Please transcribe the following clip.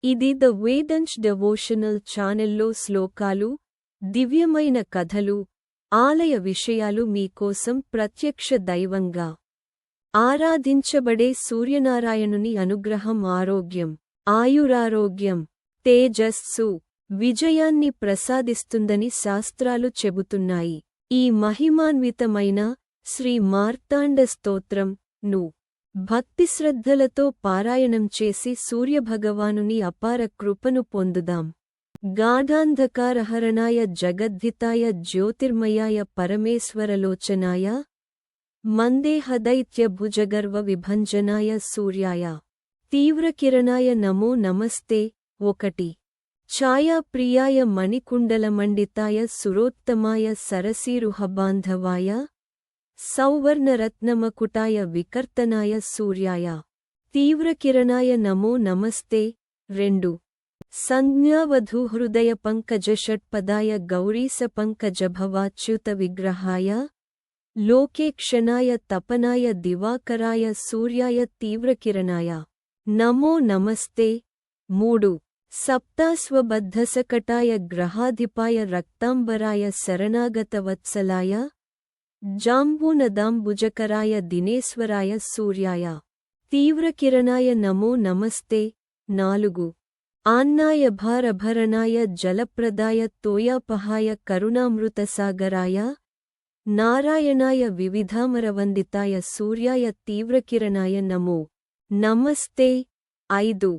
ఇది the వేదంశ్ devotional ఛానెల్లో శ్లోకాలు, దివ్యమైన కథలు, ఆలయ విషయాలు మీకోసం ప్రత్యక్ష దైవంగా ఆరాధించబడే సూర్యనారాయణుని అనుగ్రహం ఆరోగ్యం, ఆయురారోగ్యం, తేజస్సు, విజయాన్ని ప్రసాదిస్తుందని శాస్త్రాలు చెబుతున్నాయి. ఈ మహిమాన్వితమైన శ్రీ మార్తాండ స్తోత్రం ను భక్తిశ్రద్ధలతో పారాయణం చేసి సూర్యభగవానుని అపార కృపను పొందుదాం. గాఢాంధకారహరణాయ జగద్ధితాయ జ్యోతిర్మయాయ పరమేశ్వరలోచనాయ మందేహదైత్య భుజగర్వ విభంజనాయ సూర్యాయ తీవ్రకిరణాయ నమో నమస్తే. 1 ఛాయాప్రియాయ మణికుండలమండితాయ సురోత్తమాయ సరసీరుహబాంధవాయ సౌవర్ణరత్నమకుటాయ వికర్తనాయ సూర్యాయ తీవ్రకిరణాయ నమో నమస్తే. 2 సంజ్ఞావధూహృదయ పంకజ షట్పదాయ గౌరీస పంకజభవాచ్యుత విగ్రహాయ లోకే క్షణాయ తపనాయ దివాకరాయ సూర్యాయ తీవ్రకిరణాయ నమో నమస్తే. 3 సప్తాశ్వబద్ధసకటాయ గ్రహాధిపాయ రక్తాంబరాయ శరణాగతవత్సలాయ జాంబూనదాంబుజకరాయ దినేశ్వరాయ సూర్యాయ తీవ్రకిరణాయ నమో నమస్తే. 4 ఆన్నాయ భారభరణాయ జలప్రదాయ తోయాపహాయ కరుణామృతసాగరాయ నారాయణాయ వివిధామరవందితాయ సూర్యాయ తీవ్రకిరణాయ నమో నమస్తే. 5